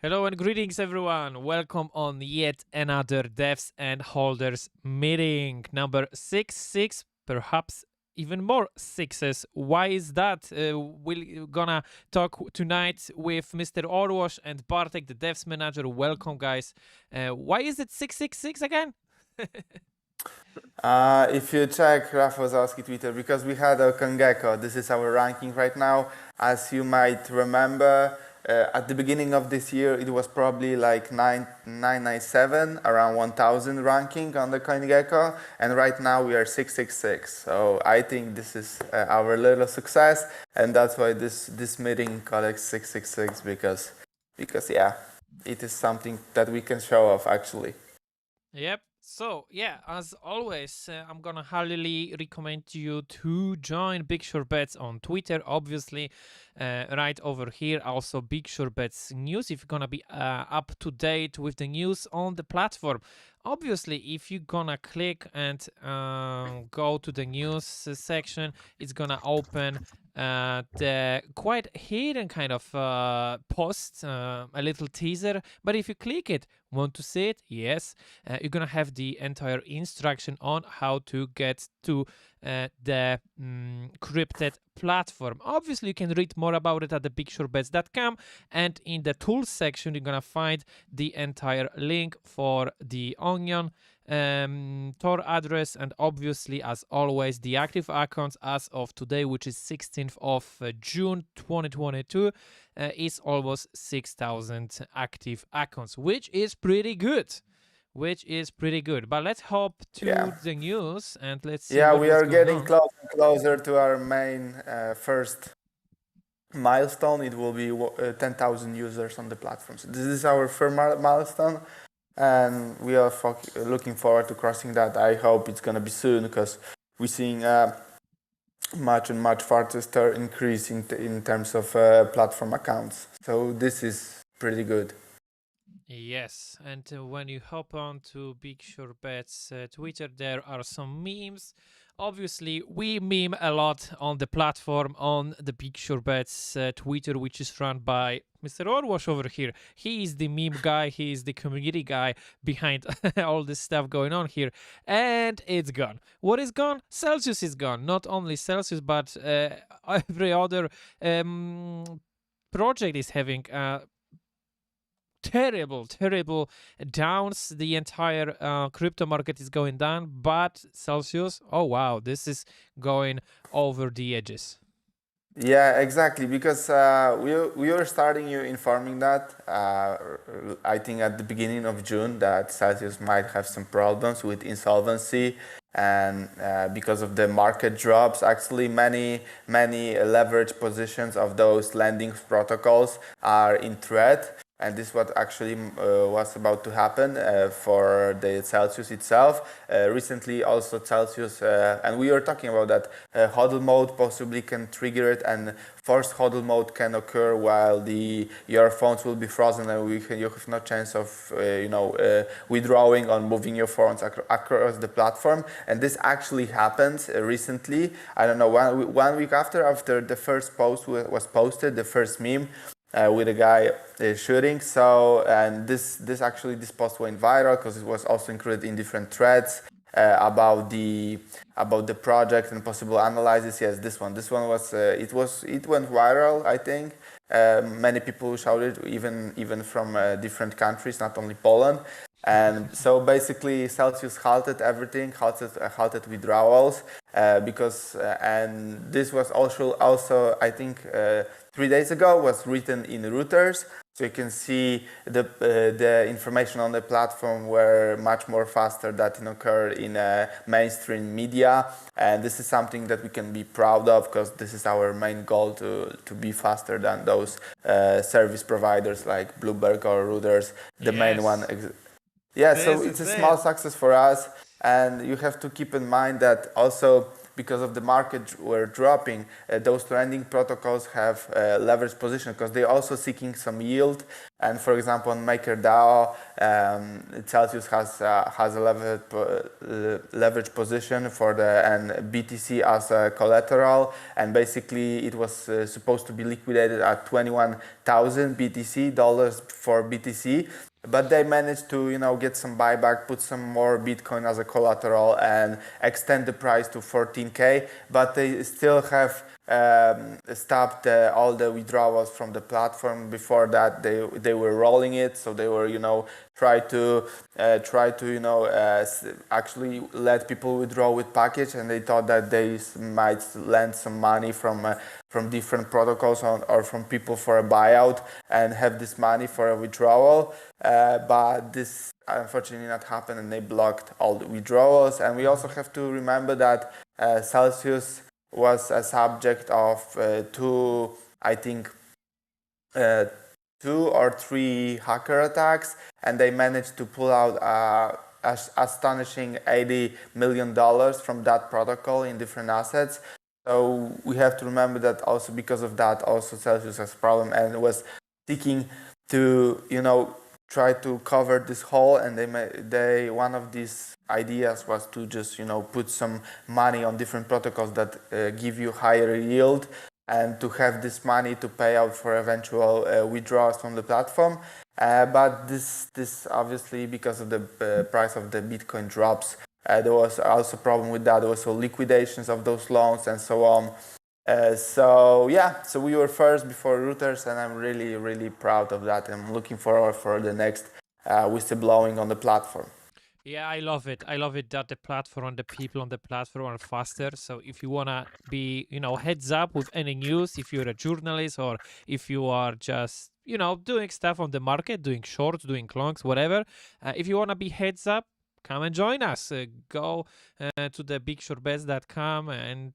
Hello and greetings, everyone. Welcome on yet another devs and holders meeting number 66, perhaps even more sixes. Why is that? We're gonna talk tonight with Mr. Orwash and Bartek, the devs manager. Welcome, guys. Why is it 666 again? If you check Rafał Twitter, because we had a Kangeko, this is our ranking right now. As you might remember, at the beginning of this year, it was probably like 997, around 1000 ranking on the CoinGecko, and right now we are 666. So I think this is our little success, and that's why this meeting collects 666 because yeah, it is something that we can show off actually. Yep. So, yeah, as always, I'm gonna highly recommend you to join bigshortbets on Twitter, obviously, right over here. Also, bigshortbets news if you're gonna be up to date with the news on the platform. Obviously, if you're gonna click and go to the news section, it's gonna open the quite hidden kind of post, a little teaser. But if you click it, want to see it? Yes, you're gonna have the entire instruction on how to get to the crypted platform. Obviously, you can read more about it at the bigshortbets.com, and in the tools section, you're gonna find the entire link for the Onion Tor address, and obviously, as always, the active accounts as of today, which is 16th of June 2022, is almost 6,000 active accounts, which is pretty good. But let's hop to the news and let's see. Yeah, we are getting closer to our main first milestone. It will be 10,000 users on the platform. So this is our first milestone, and we are looking forward to crossing that. I hope it's gonna be soon because we're seeing much and much faster increase in terms of platform accounts. So this is pretty good. Yes, and when you hop on to bigshortbets Twitter, there are some memes. Obviously, we meme a lot on the platform on the bigshortbets Twitter, which is run by Mr. Orwash over here. He is the meme guy. He is the community guy behind all this stuff going on here. And it's gone. What is gone? Celsius is gone. Not only Celsius, but every other project is having terrible downs. The entire crypto market is going down, but Celsius, oh wow, this is going over the edges. Yeah, exactly. Because we were starting you informing that I think at the beginning of June that Celsius might have some problems with insolvency, and because of the market drops, actually many leverage positions of those lending protocols are in threat. And this is what actually was about to happen for the Celsius itself. Recently also Celsius, and we were talking about that, HODL mode possibly can trigger it, and forced HODL mode can occur while your phones will be frozen, and you have no chance of withdrawing or moving your phones across the platform. And this actually happened recently. I don't know, one week after the first post was posted, the first meme, with a guy shooting. So, and this post went viral because it was also included in different threads about the project and possible analysis. Yes, this one was it went viral. I think many people shouted, even from different countries, not only Poland. And so basically Celsius halted everything, halted withdrawals, because and this was also I think 3 days ago was written in Reuters, so you can see the information on the platform were much more faster than occurred in mainstream media, and this is something that we can be proud of because this is our main goal to be faster than those service providers like Bloomberg or Reuters, the main one. Yeah, so it's a small success for us, and you have to keep in mind that also because of the market were dropping, those trending protocols have leverage position because they're also seeking some yield. And for example, on MakerDAO, Celsius has a leverage position for and BTC as a collateral, and basically it was supposed to be liquidated at 21,000 BTC dollars for BTC. But they managed to, get some buyback, put some more Bitcoin as a collateral, and extend the price to 14K. But they still have stopped all the withdrawals from the platform. Before that, they were rolling it, so they were, try to actually let people withdraw with package, and they thought that they might lend some money from different protocols or from people for a buyout and have this money for a withdrawal. But this unfortunately not happened, and they blocked all the withdrawals. And we also have to remember that Celsius was a subject of two or three hacker attacks, and they managed to pull out astonishing $80 million from that protocol in different assets. So we have to remember that also because of that, also Celsius has a problem and was seeking to, try to cover this hole. And they one of these ideas was to just, put some money on different protocols that give you higher yield, and to have this money to pay out for eventual withdrawals from the platform. But this obviously, because of the price of the Bitcoin drops, there was also a problem with that. There was liquidations of those loans and so on. So we were first before routers, and I'm really, really proud of that. I'm looking forward for the next whistleblowing on the platform. Yeah, I love it. I love it that the platform and the people on the platform are faster. So if you want to be, heads up with any news, if you're a journalist or if you are just, doing stuff on the market, doing shorts, doing longs, whatever, if you want to be heads up, come and join us. Go to the bigshortbets.com and,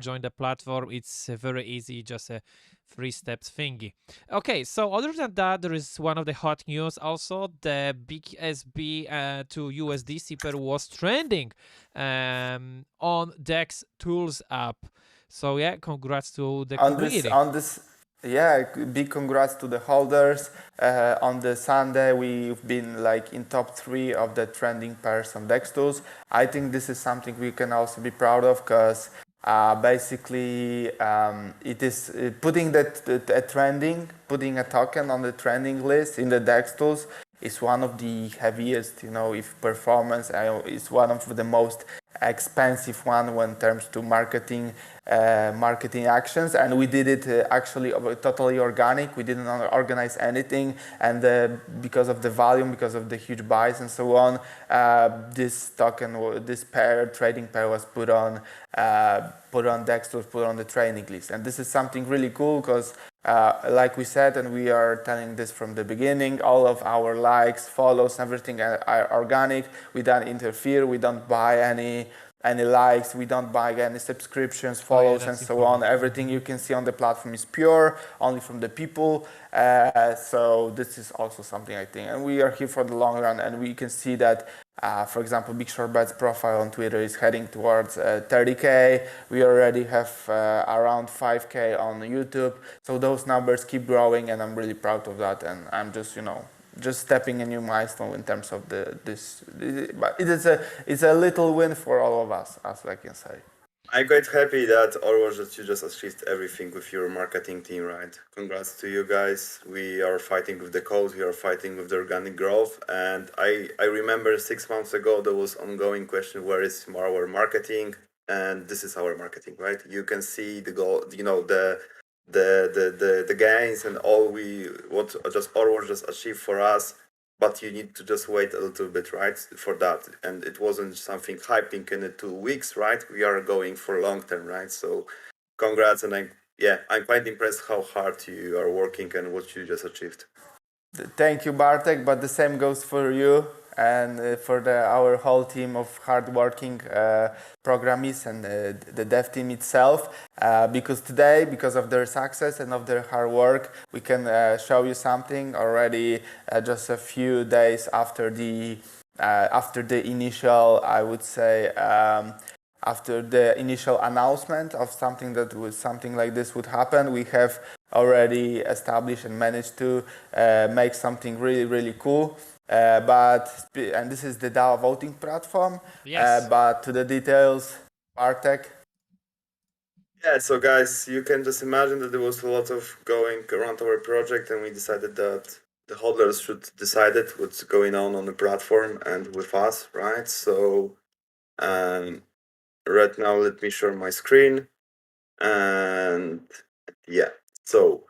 join the platform. It's very easy, just a 3 steps thingy. Okay, so other than that, there is one of the hot news also. The BSB to USDC pair was trending on DEX Tools app. So yeah, congrats to the community. Yeah, big congrats to the holders. On the Sunday, we've been in top 3 of the trending pairs on DEX tools. I think this is something we can also be proud of, because basically it is putting putting a token on the trending list in the DEX tools is one of the heaviest, if performance is one of the most expensive one when it comes to marketing actions. And we did it actually totally organic. We didn't organize anything, and because of the volume, because of the huge buys and so on, this token, this trading pair was put on DEX tools, put on the trading list. And this is something really cool, because like we said, and we are telling this from the beginning, all of our likes, follows, everything are organic. We don't interfere. We don't buy any likes. We don't buy any subscriptions, follows, and so on. Everything you can see on the platform is pure, only from the people. So this is also something I think, and we are here for the long run. And we can see that, for example, Big Short Bets profile on Twitter is heading towards 30K. We already have around 5K on YouTube. So those numbers keep growing, and I'm really proud of that. And I'm just stepping a new milestone in terms of this. But it's a little win for all of us, as I can say. I'm quite happy that you just achieved everything with your marketing team, right? Congrats to you guys. We are fighting with the code, we are fighting with the organic growth. And I remember 6 months ago, there was ongoing question, where is our marketing? And this is our marketing, right? You can see the goal, the gains and all what just achieved for us. But you need to just wait a little bit, right, for that. And it wasn't something hyping in 2 weeks, right? We are going for long term, right? So congrats. And I'm quite impressed how hard you are working and what you just achieved. Thank you, Bartek, but the same goes for you and for our whole team of hardworking programmers and the dev team itself. Because today, because of their success and of their hard work, we can show you something already just a few days after the initial, I would say, after the initial announcement of something like this would happen, we have already established and managed to make something really, really cool. And this is the DAO voting platform. Yes. But to the details, Bartek. Yeah, so guys, you can just imagine that there was a lot of going around our project, and we decided that the hodlers should decide it, what's going on the platform and with us, right? So right now, let me share my screen. And yeah, so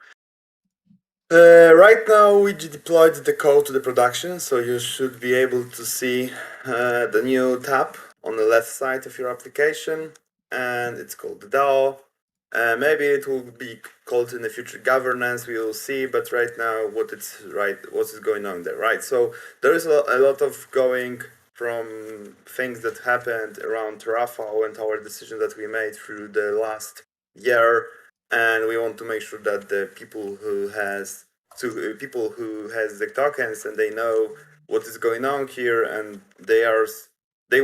right now we deployed the code to the production, so you should be able to see the new tab on the left side of your application, and it's called the DAO. Maybe it will be called in the future governance, we will see, but right now what is going on there, right? So there is a lot of going from things that happened around Terraform and our decision that we made through the last year, and we want to make sure that the people who has the tokens and they know what is going on here, and we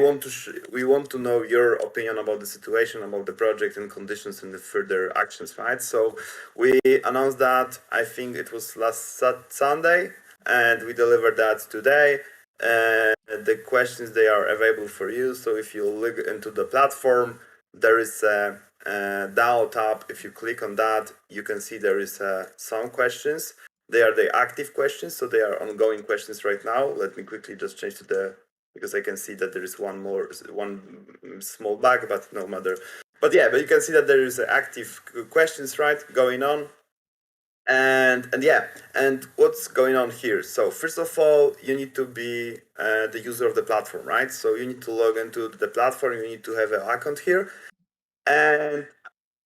want to know your opinion about the situation, about the project and conditions and the further actions, right? So we announced that, I think it was last Sunday, and we delivered that today. The questions, they are available for you. So if you look into the platform, there is a DAO tab. If you click on that, you can see there is some questions. They are the active questions, so they are ongoing questions right now. Let me quickly just change to because I can see that there is one small bug, but no matter. But yeah, but you can see that there is active questions, right, going on. And what's going on here? So first of all, you need to be the user of the platform, right? So you need to log into the platform, you need to have an account here. And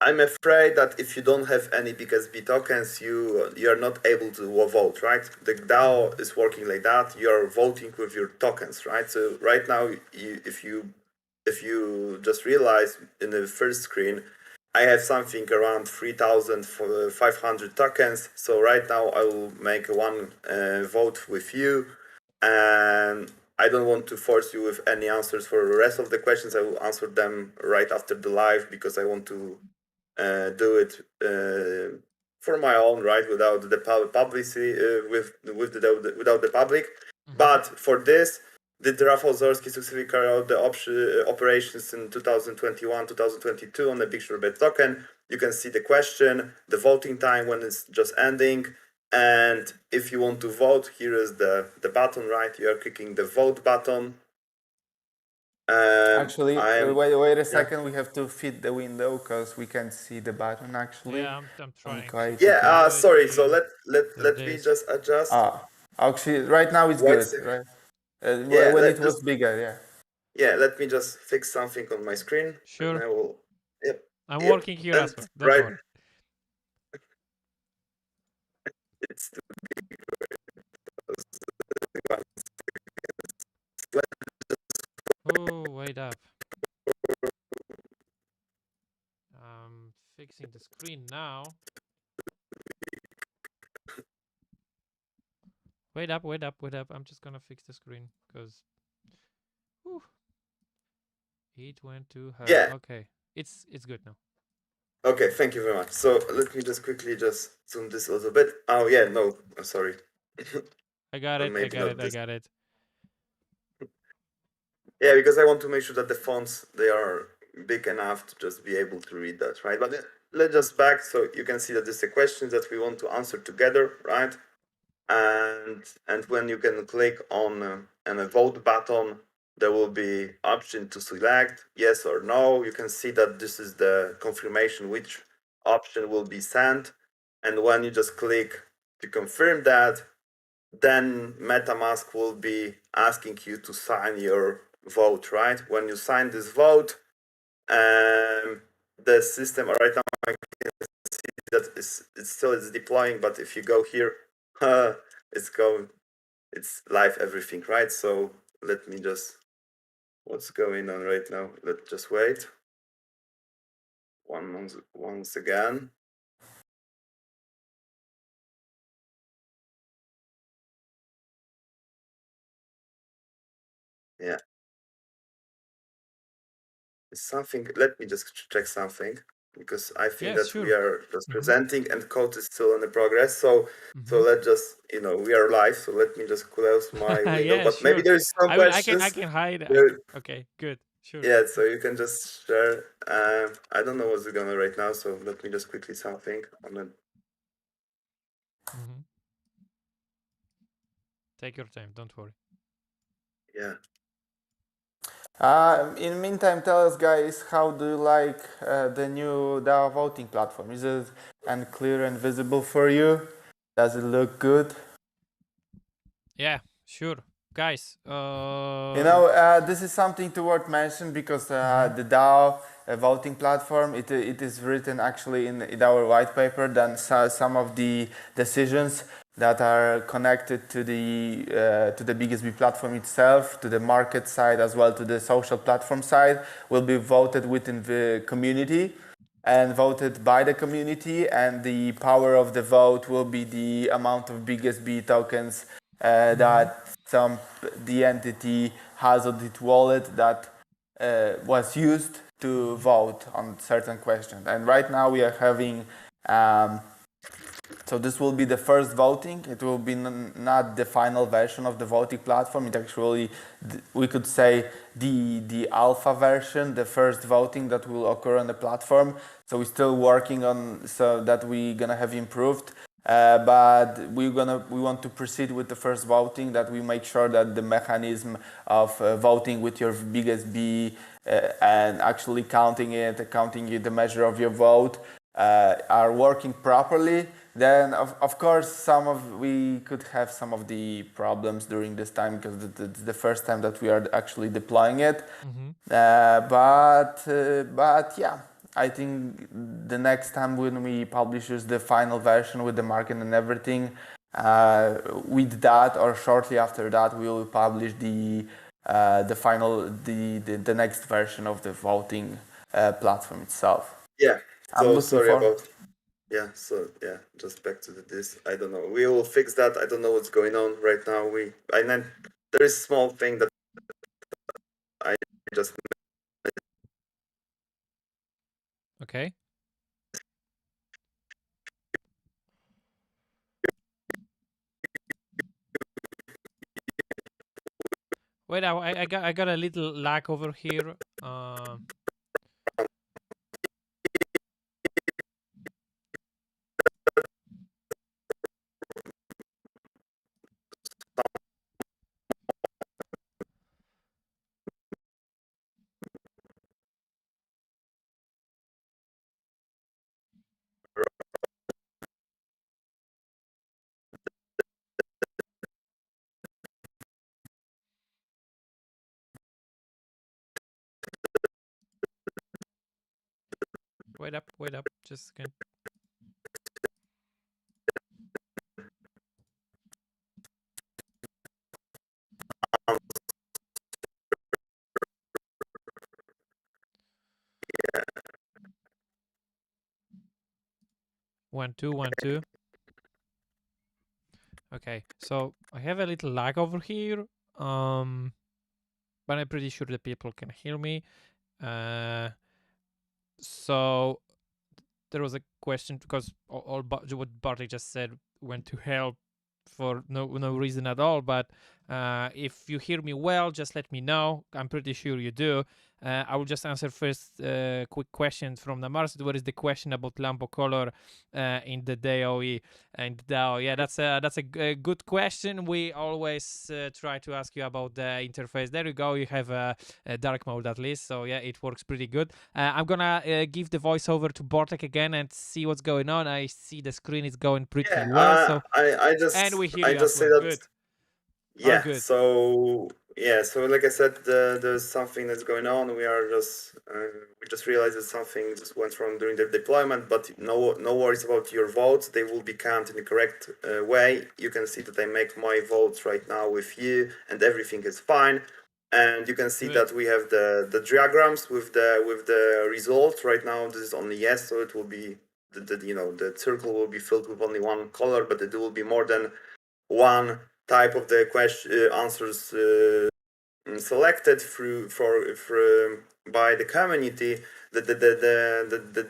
I'm afraid that if you don't have any BKSB tokens, you are not able to vote, right? The DAO is working like that. You are voting with your tokens, right? So right now, if you just realize in the first screen, I have something around 3,500 tokens. So right now I will make one vote with you, and I don't want to force you with any answers for the rest of the questions. I will answer them right after the live because I want to do it for my own, right, without the publicity, without the public. Mm-hmm. But for this, did Rafał Zorski successfully carry out the operations in 2021, 2022 on the bigshortbets token? You can see the question, the voting time when it's just ending. And if you want to vote, here is the button, right? You are clicking the vote button. Actually, wait a second. Yeah. We have to fit the window because we can't see the button. Actually, yeah, I'm trying. Sorry. So let me just adjust. Actually, right now it's good. Right? When it was bigger, yeah. Yeah, let me just fix something on my screen. Sure. And I will. Yep. I'm working here as well. Don't worry. It's oh, wait up. I'm fixing the screen now. Wait up. I'm just gonna fix the screen because it went to her. Yeah. Okay. It's good now. Okay, thank you very much. So let me just quickly zoom this a little bit. Oh yeah, no, I'm sorry. I got it. Yeah, because I want to make sure that the fonts, they are big enough to just be able to read that, right? But let's just back so you can see that this is a question that we want to answer together, right? And when you can click on a vote button, there will be option to select yes or no. You can see that this is the confirmation which option will be sent. And when you just click to confirm that, then MetaMask will be asking you to sign your vote, right? When you sign this vote, the system right now, I can see that it's still deploying, but if you go here, it's live everything, right? So let me just, what's going on right now? Let's just wait. Once again. Yeah. something. Let me just check something, because I think Yes, that sure. we are just presenting and code is still in the progress. So let's just, we are live. So let me just close my window. Yeah, But maybe sure. there's some I questions. can hide. There- Okay, good. Sure. yeah, so you can just share. I don't know what's going on right now, so let me just quickly something. And then Take your time. Don't worry. yeah. In the meantime, tell us, guys, how do you like the new DAO voting platform? Is it clear and visible for you? Does it look good? Yeah, sure. Guys, this is something to worth mention, because the DAO voting platform, it is written actually in our white paper. Then some of the decisions that are connected to the BSB platform itself, to the market side, as well to the social platform side, will be voted within the community and voted by the community, and the power of the vote will be the amount of BSB tokens that the entity has on its wallet that was used to vote on certain questions. And right now we are having so this will be the first voting. It will be not the final version of the voting platform. It actually, we could say, the alpha version, the first voting that will occur on the platform. So we're still working on so that we're gonna have improved. But we want to proceed with the first voting, that we make sure that the mechanism of voting with your biggest B and actually counting the measure of your vote are working properly. Then of course we could have some of the problems during this time, because it's the first time that we are actually deploying it. But yeah, I think the next time when we publish the final version with the market and everything, with that or shortly after that, we will publish the next version of the voting platform itself. Yeah. So sorry forward. about. Yeah. So yeah, just back to this. I don't know. We will fix that. I don't know what's going on right now. Then there is a small thing that I just. okay. Wait, I got a little lag over here. Wait up, just a second. Yeah. 1 2 1 2. Okay, so I have a little lag over here. But I'm pretty sure the people can hear me. So there was a question, because all what Bartek just said went to hell for no reason at all. But if you hear me well, just let me know. I'm pretty sure you do. I will just answer first quick question from the Mars. What is the question about Lambo color in the DAO and DAO? Yeah, that's a good question. We always try to ask you about the interface. There you go. You have a dark mode at least, so yeah, it works pretty good. I'm gonna give the voice over to Bartek again and see what's going on. I see the screen is going pretty well. So I just and we hear I you just as say well. that. Good. Yeah. Good. So yeah. So like I said, there's something that's going on. We just realized that something just went wrong during the deployment. But no worries about your votes. They will be counted in the correct way. You can see that I make my votes right now with you, and everything is fine. And you can see Good. that we have the diagrams with the result right now. This is only yes, so it will be the circle will be filled with only one color, but it will be more than one type of the question answers selected through by the community, that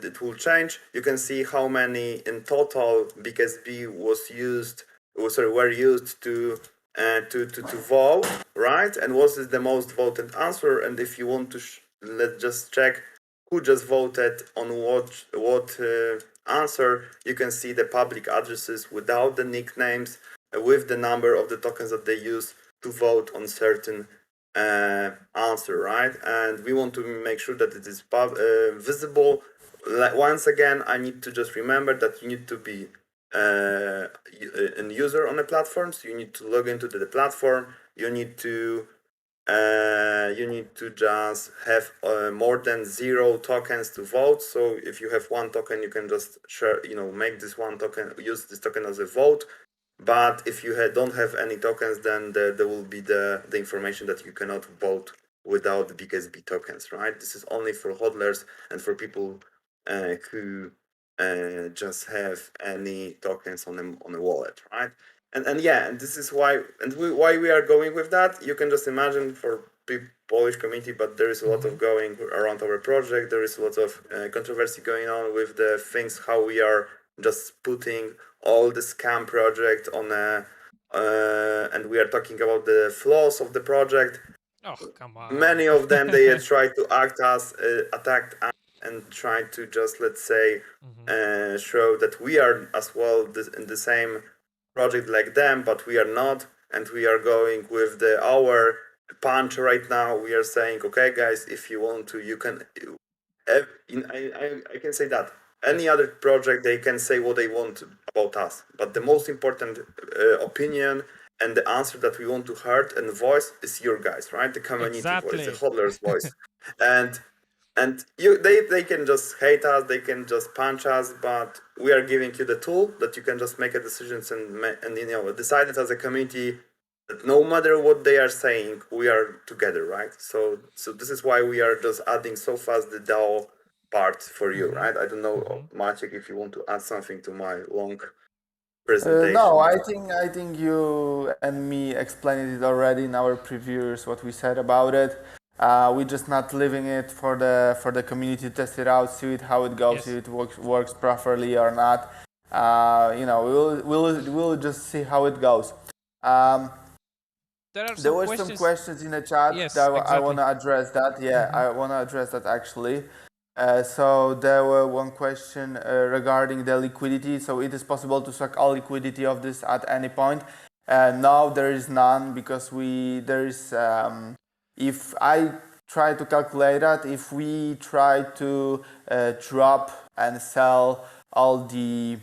it will change. You can see how many in total BKSB were used to vote, right? And what is the most voted answer? And if you want to, let's just check who just voted on what answer. You can see the public addresses without the nicknames, with the number of the tokens that they use to vote on certain answer, right? And we want to make sure that it is visible. Once again, I need to just remember that you need to be a user on the platform, so you need to log into the platform. You need to just have more than 0 tokens to vote. So if you have 1 token, you can just share, make this 1 token, use this token as a vote. But if you don't have any tokens, then there will be the information that you cannot vote without the BKSB tokens, right? This is only for hodlers and for people who just have any tokens on a wallet, right? And yeah, and this is why we are going with that. You can just imagine for Polish community, but there is a lot of going around our project. There is a lot of controversy going on with the things, how we are just putting all the scam project on and we are talking about the flaws of the project. Oh, come on. Many of them, they try to attack us and try to just, let's say, show that we are as well in the same project like them, but we are not, and we are going with our punch right now. We are saying, okay, guys, if you want to, you can. I can say that any other project, they can say what they want about us, but the most important opinion and the answer that we want to hear and voice is your guys, right? The community voice, the hodlers voice. and they can just hate us, they can just punch us, but we are giving you the tool that you can just make a decisions and decide it as a community that no matter what they are saying, we are together, right? So this is why we are just adding so fast the DAO part for you, right? I don't know, Maciek, if you want to add something to my long presentation. No, I think you and me explained it already in our previews what we said about it. We're just not leaving it for the community to test it out, see how it goes, if it works properly or not. We'll just see how it goes. There were some questions in the chat that I want to address that. Yeah, I want to address that actually. So there were one question regarding the liquidity. So it is possible to suck all liquidity of this at any point. No, there is none, because if I try to calculate that, if we try to drop and sell all the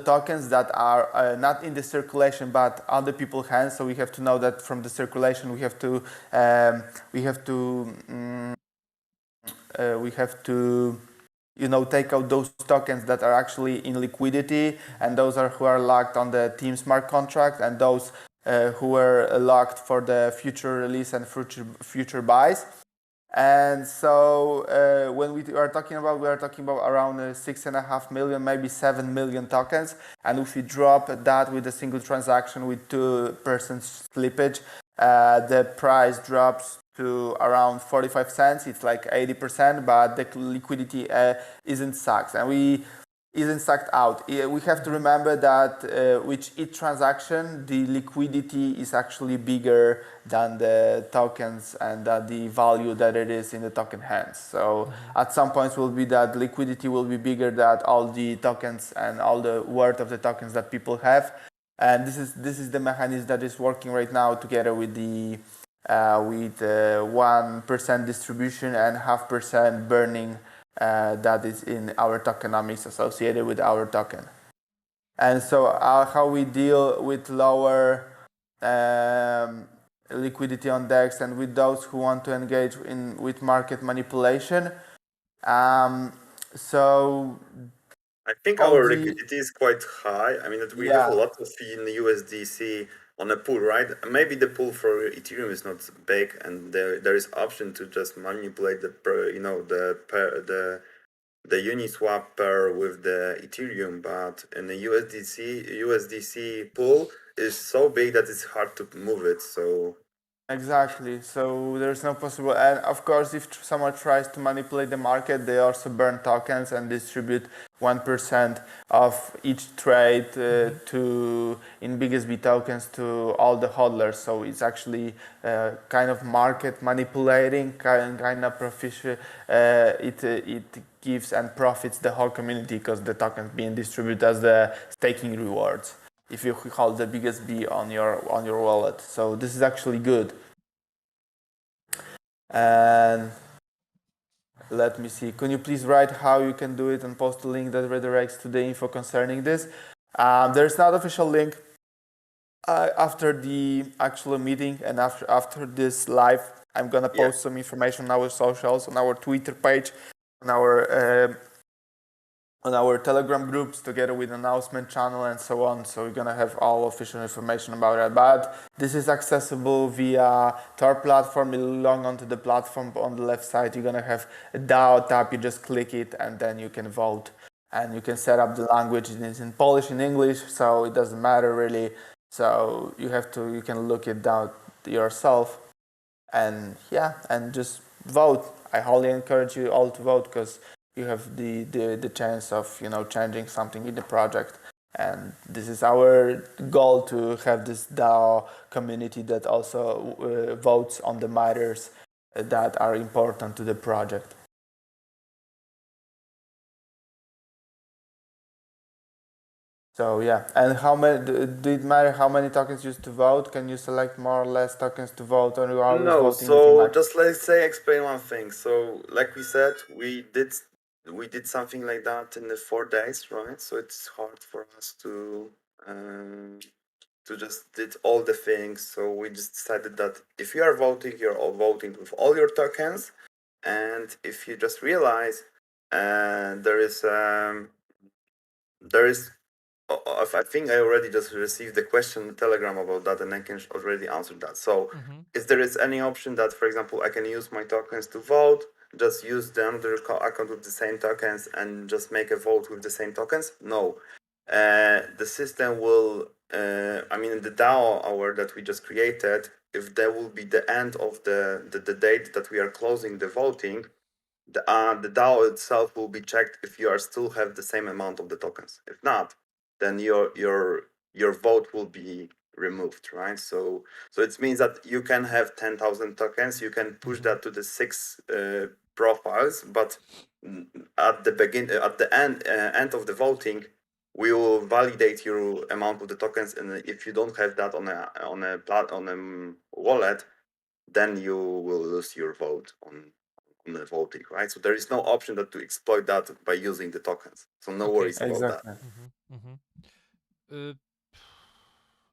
tokens that are not in the circulation but other people's hands, so we have to know that from the circulation we have to take out those tokens that are actually in liquidity, and those are who are locked on the Team Smart contract, and those who were locked for the future release and future buys. And so when we are talking about around 6.5 million, maybe 7 million tokens. And if we drop that with a single transaction with 2% slippage, the price drops to around 45 cents. It's like 80%, but the liquidity isn't sucked, and isn't sucked out. We have to remember that with each transaction, the liquidity is actually bigger than the tokens and the value that it is in the token hands. So at some points will be that liquidity will be bigger than all the tokens and all the worth of the tokens that people have. And this is the mechanism that is working right now together with the 1% distribution and 0.5% burning that is in our tokenomics associated with our token. And so how we deal with lower liquidity on DEX and with those who want to engage with market manipulation. So I think our liquidity is quite high. I mean, that we have a lot of fee in the USDC on a pool, right? Maybe the pool for Ethereum is not big, and there is option to just manipulate the Uniswap pair with the Ethereum, but in the USDC pool is so big that it's hard to move it. So Exactly. So there's no possible, and of course, if someone tries to manipulate the market, they also burn tokens and distribute 1% of each trade to in BSB tokens to all the hodlers. So it's actually kind of market manipulating, kind of proficient. It gives and profits the whole community because the tokens being distributed as the staking rewards if you hold the biggest B on your wallet. So this is actually good. And let me see. Can you please write how you can do it and post a link that redirects to the info concerning this? There's not official link after the actual meeting and after this live. I'm gonna post some information on our socials, on our Twitter page, on our Telegram groups together with announcement channel and so on. So we're gonna have all official information about it. But this is accessible via Tor platform. You log onto the platform on the left side. You're gonna have a DAO tab. You just click it and then you can vote. And you can set up the language. It's in Polish and English, so it doesn't matter really. So you can look it down yourself. And yeah, and just vote. I highly encourage you all to vote because you have the chance of changing something in the project, and this is our goal to have this DAO community that also votes on the matters that are important to the project. So yeah, and how many? Do it matter how many tokens you used to vote? Can you select more or less tokens to vote, or you always No, voting? so just let's say explain one thing. So like we said, we did something like that in the 4 days, right? So it's hard for us to just did all the things. So we just decided that if you are voting, you're all voting with all your tokens, and if you just realize there is I think I already just received the question in Telegram about that, and I can already answer that. So if there is any option that, for example, I can use my tokens to vote, just use the other account with the same tokens and just make a vote with the same tokens? No. The system will, the DAO hour that we just created, if there will be the end of the date that we are closing the voting, the DAO itself will be checked if you are still have the same amount of the tokens. If not, then your vote will be removed, right? So it means that you can have 10,000 tokens, you can push that to the 6 profiles, but at the end of the voting, we will validate your amount of the tokens, and if you don't have that on a wallet, then you will lose your vote on the voting, right? So there is no option to exploit that by using the tokens. So no worries about that.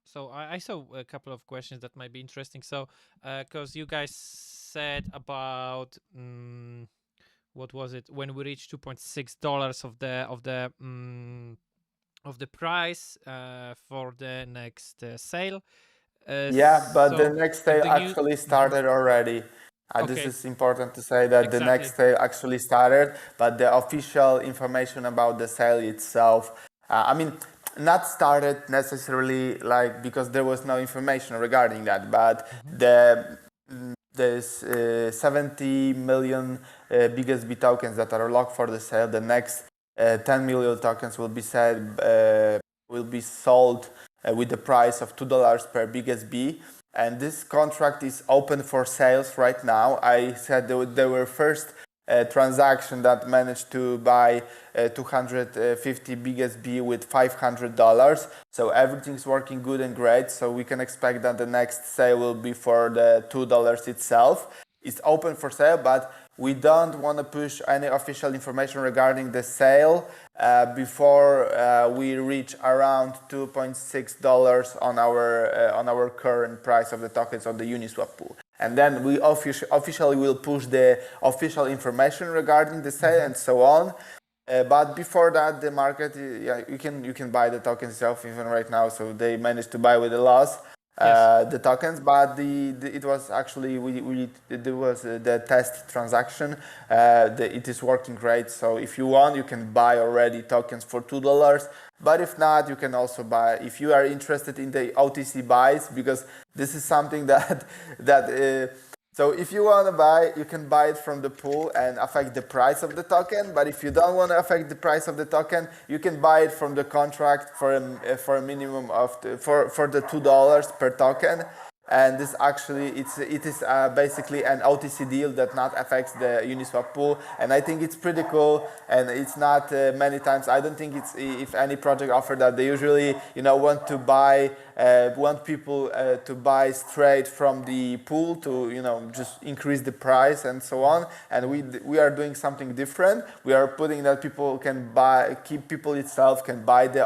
So I saw a couple of questions that might be interesting. So, because you guys said about what was it when we reached $2.6 of the price for the next sale. Yeah, but so the next sale the actually started already. This Okay. is important to say that the next Exactly. sale actually started, but the official information about the sale itself, not started necessarily because there was no information regarding that, but there's 70 million biggest B tokens that are locked for the sale. The next 10 million tokens will be sold with the price of $2 per biggest B. And this contract is open for sales right now. I said there were first transaction that managed to buy 250 biggest B with $500. So everything's working good and great. So we can expect that the next sale will be for the $2 itself. It's open for sale, but we don't want to push any official information regarding the sale before we reach around $2.6 on our current price of the tokens on the Uniswap pool. And then we officially will push the official information regarding the sale and so on. But before that, the market, you can buy the tokens yourself even right now. So they managed to buy with a loss. the tokens, but it was actually there was the test transaction. It is working great. So if you want, you can buy already tokens for $2. But if not, you can also buy if you are interested in the OTC buys, because this is something that. So if you want to buy, you can buy it from the pool and affect the price of the token. But if you don't want to affect the price of the token, you can buy it from the contract for a minimum of for the $2 per token. And this actually it is basically an OTC deal that not affects the Uniswap pool, and I think it's pretty cool. And it's not many times. I don't think it's if any project offer that. They usually want people to buy straight from the pool to just increase the price and so on. And we are doing something different. We are putting that people can buy, people itself can buy get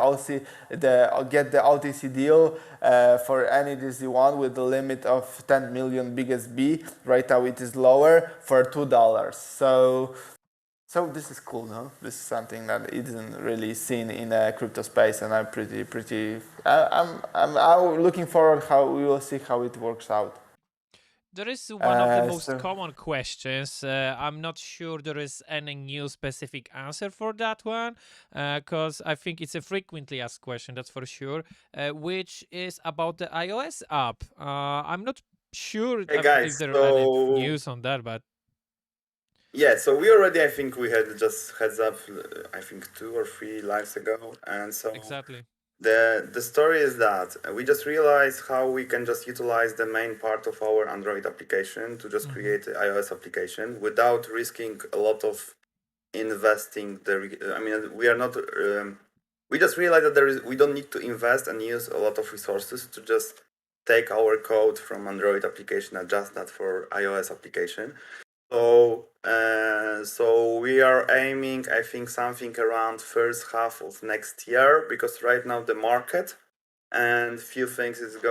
the OTC deal for any DC1 with the limit of 10 million BSB. Right now it is lower for $2. So this is cool, no? This is something that isn't really seen in a crypto space, and I'm I'm looking forward how we will see how it works out. There is one of the most common questions. I'm not sure there is any new specific answer for that one, because I think it's a frequently asked question, that's for sure, which is about the iOS app. I'm not sure if there are any news on that, but... Yeah, so we already, I think we had just heads up, I think 2 or 3 lives ago. And so exactly. The story is that we just realized how we can just utilize the main part of our Android application to just create an iOS application without risking a lot of investing. We are not. We just realized that we don't need to invest and use a lot of resources to just take our code from Android application, adjust that for iOS application. So we are aiming, I think, something around first half of next year, because right now the market and few things is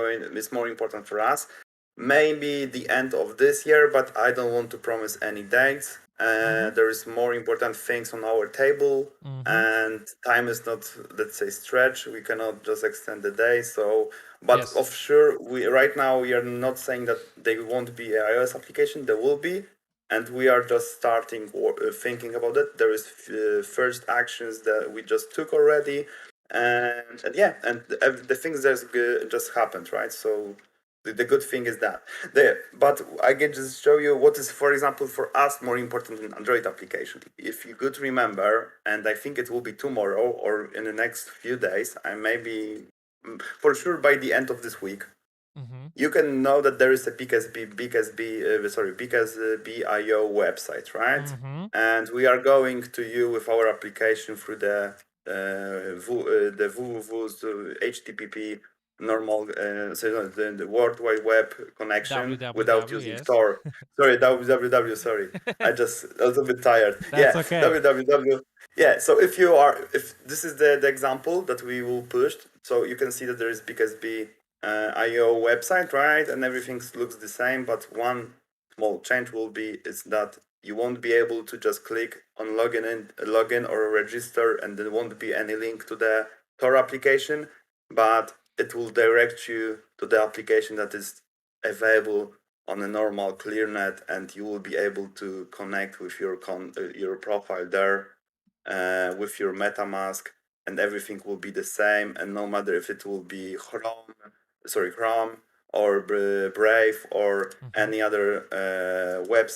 more important for us. Maybe the end of this year, but I don't want to promise any dates. There is more important things on our table, and time is not, let's say, stretch. We cannot just extend the day. But yes, of sure, right now we are not saying that they won't be an iOS application. There will be. And we are just starting thinking about it. There is first actions that we just took already, and the things that just happened, right? So the good thing is that but I can just show you what is, for example, for us more important in Android application. If you could remember, and I think it will be tomorrow or in the next few days, I maybe for sure by the end of this week. You can know that there is a BigSB.io website, right? And we are going to you with our application through the www's HTTP normal, the World Wide Web connection without using Tor. Sorry, www. Sorry, I just a little bit tired. That's okay. www. Yeah, so if this is the example that we will push, so you can see that there is BigSB IO website, right? And everything looks the same, but one small change will be is that you won't be able to just click on login or register, and there won't be any link to the Tor application, but it will direct you to the application that is available on a normal ClearNet, and you will be able to connect with your profile there with your MetaMask, and everything will be the same. And no matter if it will be Chrome or Brave or any other web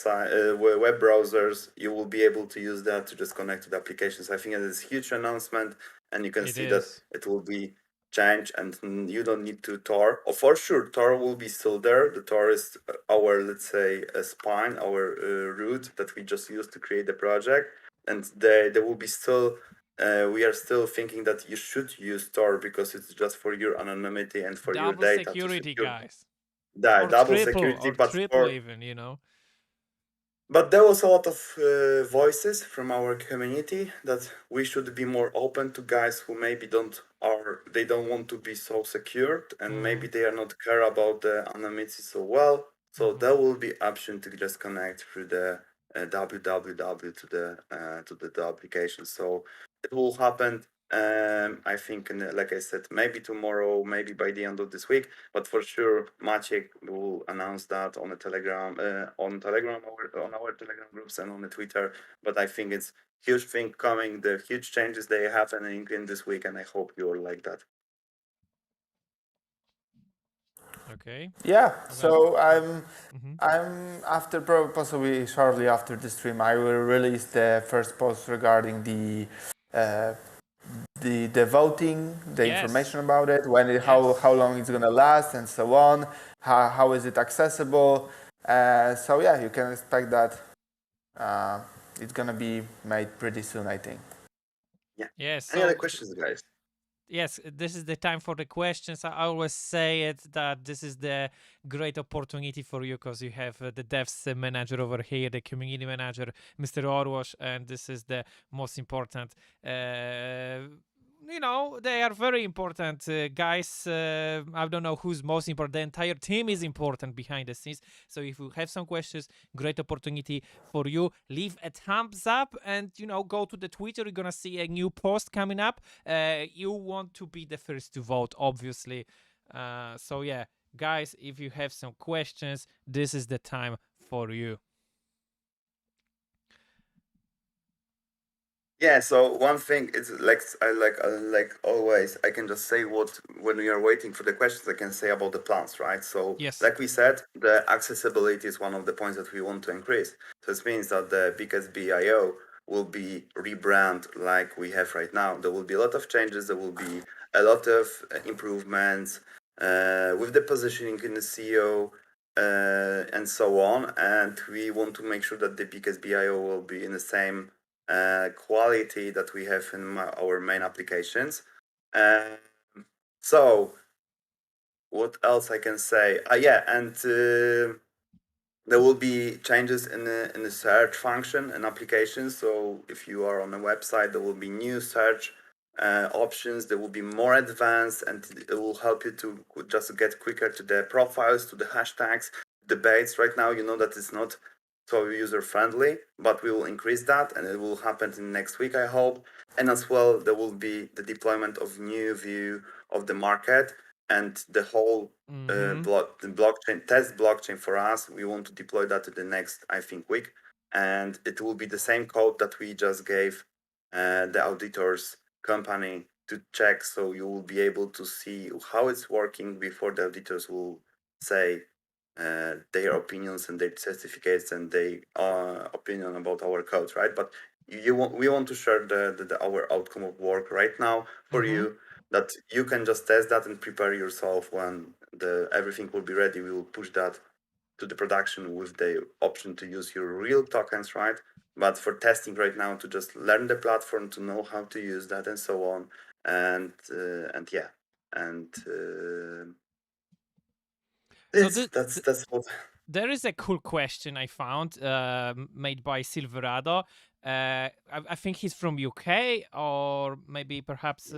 browsers, you will be able to use that to just connect to the applications. I think it is a huge announcement, and you can see that it will be changed, and you don't need to Tor. Oh, for sure, Tor will be still there. The Tor is our, let's say, spine, our root that we just use to create the project, and there will be still. We are still thinking that you should use Tor because it's just for your anonymity and for your data. Double security, guys. Double security, but triple even, But there was a lot of voices from our community that we should be more open to guys who maybe don't want to be so secured, and maybe they are not care about the anonymity so well. So there will be option to just connect through the www to the application. So it will happen I think, like I said, maybe tomorrow, maybe by the end of this week, but for sure, Maciek will announce that on the Telegram, on our Telegram groups and on the Twitter. But I think it's huge thing coming, the huge changes they happening in this week, and I hope you all like that. Okay. Yeah, so Mhm. I'm after possibly shortly after the stream, I will release the first post regarding the voting, the Yes. information about it, when Yes. how long it's gonna last, and so on. How is it accessible? So yeah, you can expect that it's gonna be made pretty soon, I think. Yeah. Yes. Any other So questions, guys? yes, this is the time for the questions. I always say it that this is the great opportunity for you because you have the devs manager over here, the community manager, Mr. Orwash, and this is the most important. They are very important guys. I don't know who's most important. The entire team is important behind the scenes. So if you have some questions, great opportunity for you. Leave a thumbs up and go to the Twitter. You're gonna see a new post coming up. You want to be the first to vote, obviously. So yeah, guys, if you have some questions, this is the time for you. Yeah, so one thing is like always, I can just say what when we are waiting for the questions, I can say about the plans, right? So Yes. like we said, the accessibility is one of the points that we want to increase. So this means that the BKSB.io will be rebrand like we have right now. There will be a lot of changes. There will be a lot of improvements with the positioning in the SEO and so on. And we want to make sure that the BKSB.io will be in the same quality that we have in our main applications. So what else I can say? There will be changes in the search function and applications. So if you are on a website, there will be new search options. There will be more advanced, and it will help you to just get quicker to the profiles, to the hashtags, debates. Right now, you know that it's not so user friendly, but we will increase that, and it will happen in next week, I hope. And as well, there will be the deployment of new view of the market and the whole the blockchain test blockchain for us. We want to deploy that to the next, I think, week, and it will be the same code that we just gave the auditors company to check. So you will be able to see how it's working before the auditors will say their opinions and their certificates and their opinion about our code, right? But we want to share our outcome of work right now for you, that you can just test that and prepare yourself. When everything will be ready, we will push that to the production with the option to use your real tokens, right? But for testing right now, to just learn the platform, to know how to use that and so on, and yeah, and that's what. There is a cool question I found made by Silverado. I think he's from UK or maybe perhaps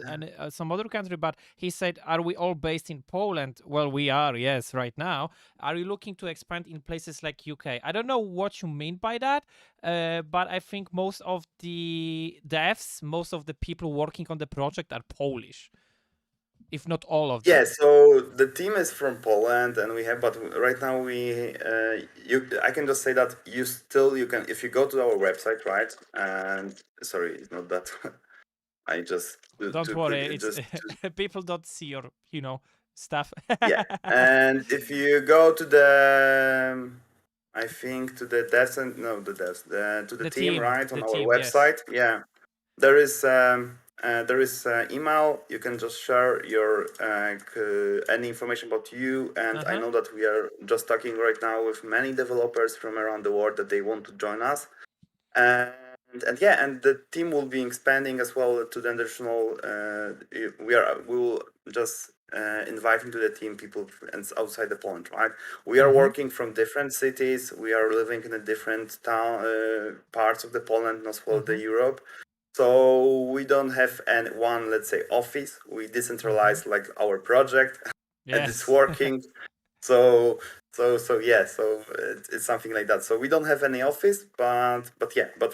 some other country, but he said, are we all based in Poland? Well, we are, yes, right now. Are you looking to expand in places like UK? I don't know what you mean by that, but I think most of the devs, most of the people working on the project are Polish, if not all of them. Yeah, so the team is from Poland, and but right now I can just say that you can, if you go to our website, right? And sorry, it's not that. I just don't worry, people don't see your stuff. Yeah, and if you go to the I think to the devs and no the devs to the team, right, on our website, yes. Yeah, there is email. You can just share your any information about you, and I know that we are just talking right now with many developers from around the world that they want to join us, and the team will be expanding as well to the additional. We will just invite into the team people outside the Poland, right? We are working from different cities. We are living in a different town parts of the Poland, as well the Europe. So we don't have one, let's say, office. We decentralize like our project, and it's working. So yeah, so it's something like that. So we don't have any office, but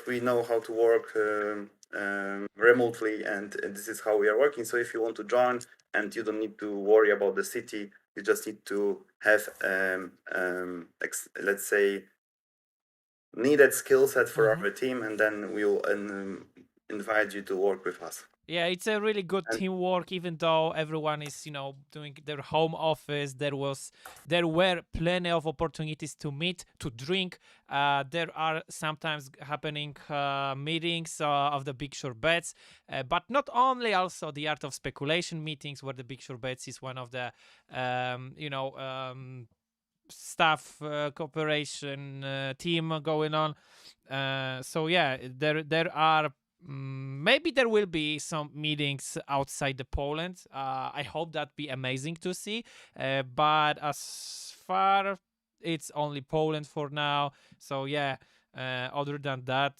we know how to work remotely, and this is how we are working. So if you want to join and you don't need to worry about the city, you just need to have let's say needed skill set for our team, and then we'll invite you to work with us. Yeah, it's a really good teamwork, even though everyone is, doing their home office. There were plenty of opportunities to meet, to drink. There are sometimes happening meetings of the Big Short Bets, but not only, also the Art of Speculation meetings, where the Big Short Bets is one of the, staff cooperation team going on. So yeah, there are maybe there will be some meetings outside the Poland. I hope that'd be amazing to see. But as far, it's only Poland for now. So yeah, other than that,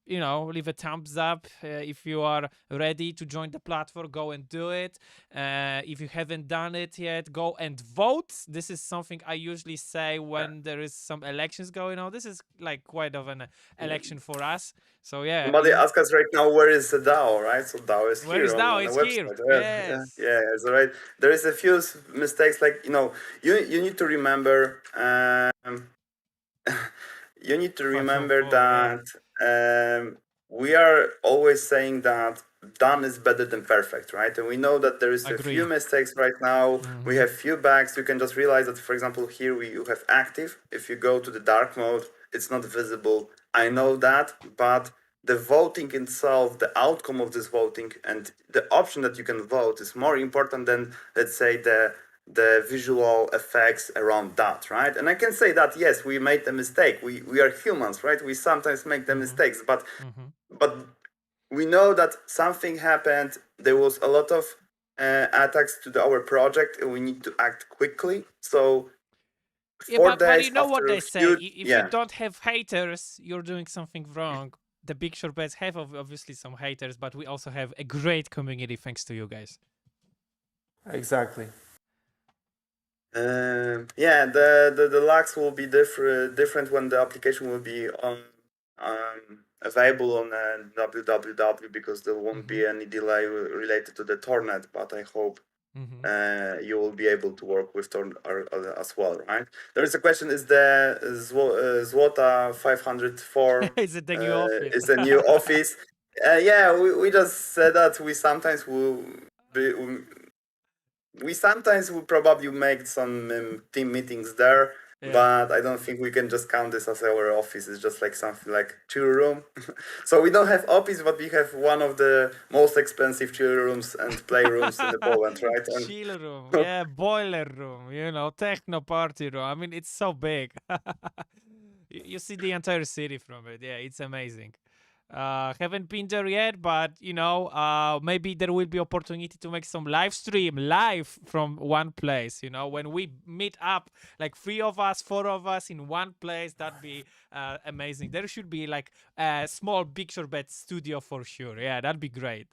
leave a thumbs up if you are ready to join the platform. Go and do it. If you haven't done it yet, go and vote. This is something I usually say when there is some elections going on. This is like quite of an election for us. So yeah. Somebody asked us right now, where is the DAO, right? So DAO is Where here is DAO? on the It's website. here. Yes. Yeah, so right. There is a few mistakes, like you need to remember. You need to remember 504, that we are always saying that done is better than perfect, right? And we know that there is a Agree. few mistakes right now. We have few bugs. You can just realize that, for example, here you have active. If you go to the dark mode, it's not visible. I know that, but the voting itself, the outcome of this voting, and the option that you can vote is more important than, let's say, the visual effects around that, right? And I can say that, yes, we made a mistake. We are humans, right? We sometimes make the mistakes, but we know that something happened. There was a lot of attacks to our project, and we need to act quickly. So but you know what they say, if you don't have haters, you're doing something wrong. The Big Short Bets have obviously some haters, but we also have a great community thanks to you guys. Exactly. Yeah, the lags will be different when the application will be available on www, because there won't be any delay related to the Tornet. But I hope you will be able to work with Torn as well, right? There is a question: is the Złota 504 is it the new office? Is the new office? Yeah, we just said that we sometimes will be. We sometimes will probably make some team meetings there, but I don't think we can just count this as our office. It's just like something like chill room. So we don't have office, but we have one of the most expensive chill rooms and playrooms in the Poland, right? And chill room, yeah, boiler room, techno party room. I mean, it's so big. You see the entire city from it. Yeah, it's amazing. Haven't been there yet, but maybe there will be opportunity to make some live stream live from one place. When we meet up, like 3 of us, 4 of us in one place, that'd be amazing. There should be like a small Big Short Bet studio for sure. Yeah, that'd be great.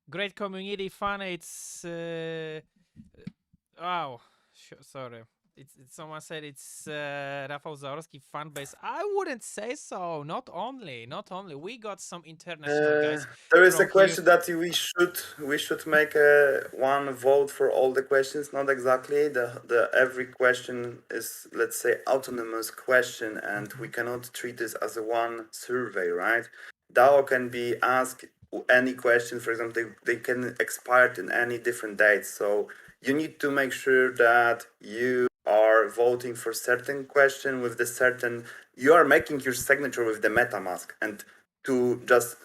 Great community, fun. It's wow. Sorry. Someone said it's Rafał Zaorski fan base. I wouldn't say so. Not only. We got some international guys. There is a question that we should make one vote for all the questions. Not exactly. The every question is, let's say, autonomous question, and we cannot treat this as a one survey, right? DAO can be asked any question. For example, they can expire in any different dates. So you need to make sure that you are voting for certain question with the certain, you are making your signature with the MetaMask, and to just,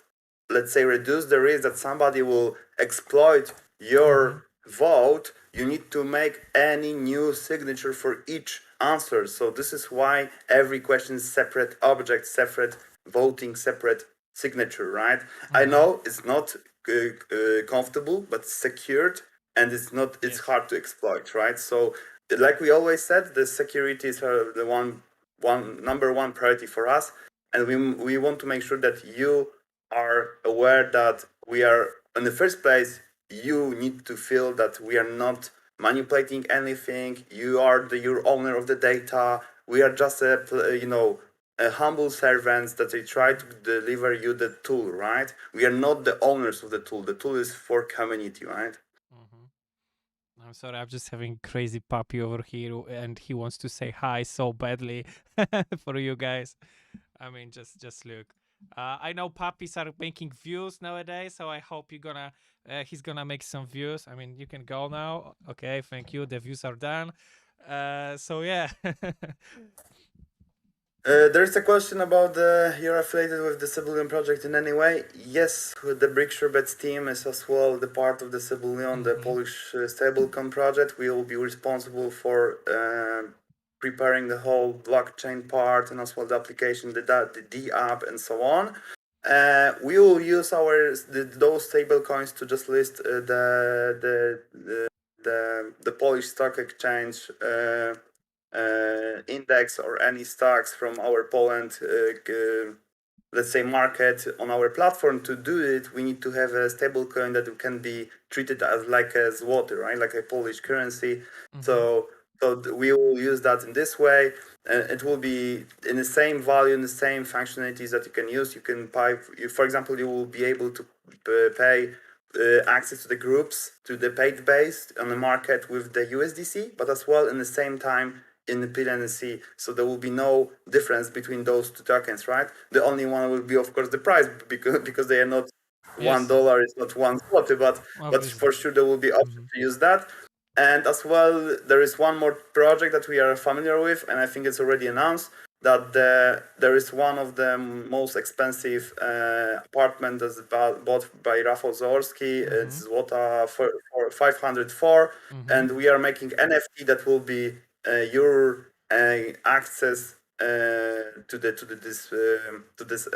let's say, reduce the risk that somebody will exploit your vote, you need to make any new signature for each answer. So this is why every question is separate object, separate voting, separate signature, right? I know it's not comfortable, but secured, and it's hard to exploit, right? So like we always said, the security is the number one priority for us, and we want to make sure that you are aware that we are, in the first place, you need to feel that we are not manipulating anything. You are your owner of the data. We are just humble servants that they try to deliver you the tool, right? We are not the owners of the tool. The tool is for community, right? I'm sorry, I'm just having crazy puppy over here, and he wants to say hi so badly for you guys. I mean, just look. I know puppies are making views nowadays, so I hope he's gonna make some views. I mean, you can go now. Okay, thank you. The views are done. So yeah. There's a question about you're affiliated with the Cibullion project in any way. Yes, the bigshortbets team is as well the part of the Cibullion, the Polish stablecoin project. We will be responsible for preparing the whole blockchain part and as well the application, the app, and so on. We will use those stablecoins to just list the Polish stock exchange index or any stocks from our Poland, let's say, market on our platform. To do it, we need to have a stable coin that can be treated as like a zloty, right? Like a Polish currency. So we will use that in this way. It will be in the same value, in the same functionalities that you can use. You can buy, for example, you will be able to pay access to the groups, to the paid base on the market with the USDC, but as well in the same time in the PLNC. So there will be no difference between those two tokens, right? The only one will be, of course, the price, because they are not $1, it's not one zloty, but for sure there will be option to use that. And as well, there is one more project that we are familiar with, and I think it's already announced, that there is one of the most expensive apartment that's bought by Rafał Zaorski. It's Złota for 504, and we are making NFT that will be your access to this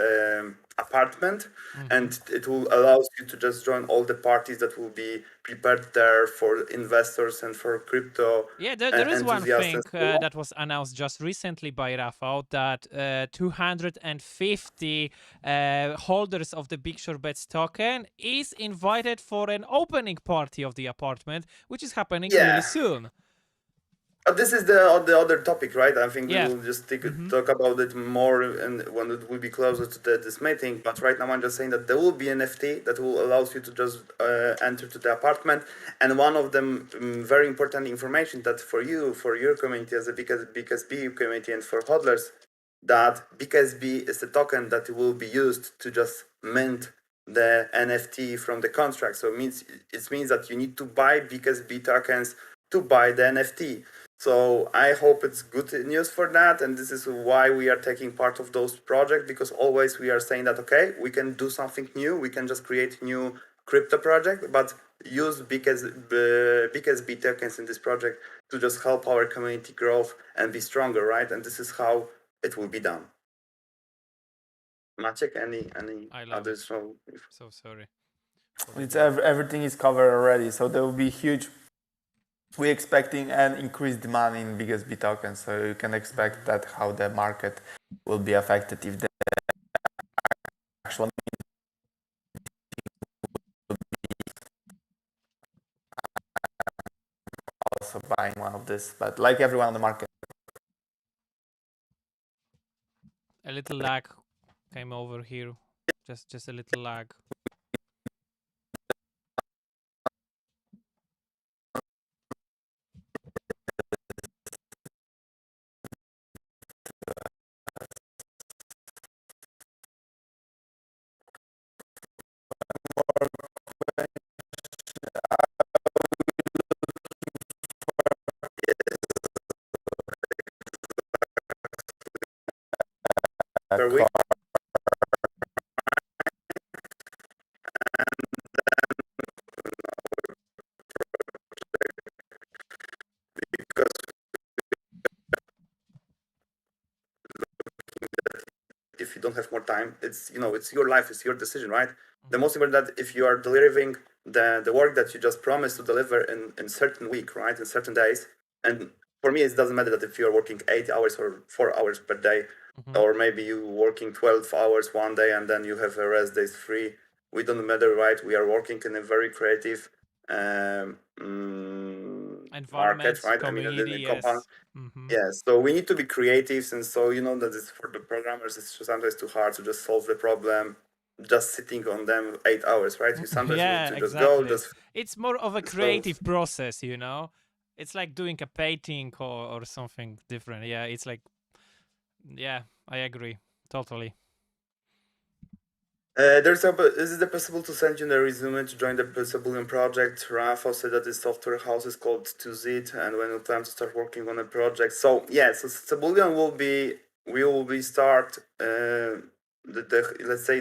apartment, and it will allow you to just join all the parties that will be prepared there for investors and for crypto. Yeah, there is one thing that was announced just recently by Rafał, that 250 holders of the bigshortbets token is invited for an opening party of the apartment, which is happening really soon. This is the other topic, right? I think we will just talk about it more and when it will be closer to this meeting. But right now, I'm just saying that there will be an NFT that will allow you to just enter to the apartment. And one of them very important information that for your community as a BKSB community and for hodlers, that BKSB is a token that will be used to just mint the NFT from the contract. So it means that you need to buy BKSB tokens to buy the NFT. So I hope it's good news for that, and this is why we are taking part of those projects, because always we are saying that, okay, we can do something new, we can just create new crypto project, but use BKSB tokens in this project to just help our community growth and be stronger, right? And this is how it will be done. Maciek, any others? So sorry. It's everything is covered already, so there will be huge. We're expecting an increased demand in BKSB tokens, so you can expect that how the market will be affected if the actual will be also buying one of this, but like everyone on the market. A little lag came over here, just a little lag. Per week. If you don't have more time, it's your life, it's your decision, right? The most important that if you are delivering the work that you just promised to deliver in certain week, right, in certain days, and for me it doesn't matter that if you are working 8 hours or 4 hours per day, or maybe you working 12 hours one day and then you have a rest days free. We don't matter, right? We are working in a very creative environment, right? community, The yes. compound. Mm-hmm. Yeah, so we need to be creative, and so that it's for the programmers. It's sometimes too hard to just solve the problem, just sitting on them 8 hours, right? You sometimes need Yeah, to just go, exactly. just It's more of a solve. creative process, you know. It's like doing a painting or something different. Yeah, it's like, yeah, I agree totally. Is it possible to send you the resume to join the Cebulian project? Rafa said that the software house is called 2Z, and when we plan to start working on a project. So yeah, so Cebulian we will be start let's say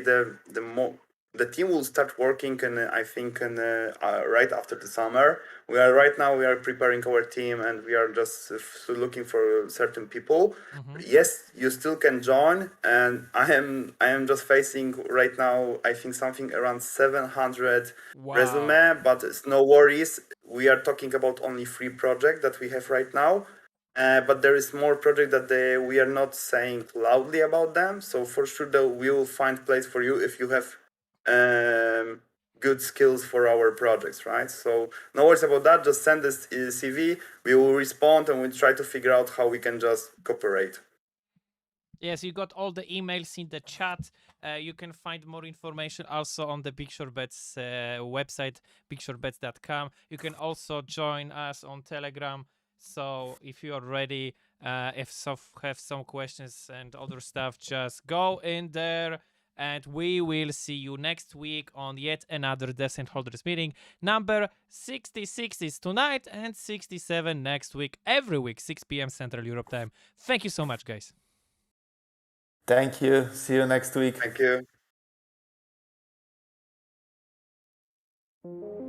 the team will start working, and I think right after the summer. We are preparing our team, and we are just looking for certain people. Yes, you still can join, and I am just facing right now, I think something around 700 Wow. resume, but it's no worries. We are talking about only 3 projects that we have right now. But there is more project that we are not saying loudly about them. So for sure, we will find place for you if you have good skills for our projects, right? So no worries about that. Just send this CV. We will respond, and we'll try to figure out how we can just cooperate. Yes, you got all the emails in the chat. You can find more information also on the bigshortbets website, bigshortbets.com. You can also join us on Telegram. So if you are ready, have some questions and other stuff, just go in there. And we will see you next week on yet another Decent Holders meeting. Number 66 is tonight, and 67 next week, every week, 6 p.m. Central Europe time. Thank you so much, guys. Thank you. See you next week. Thank you.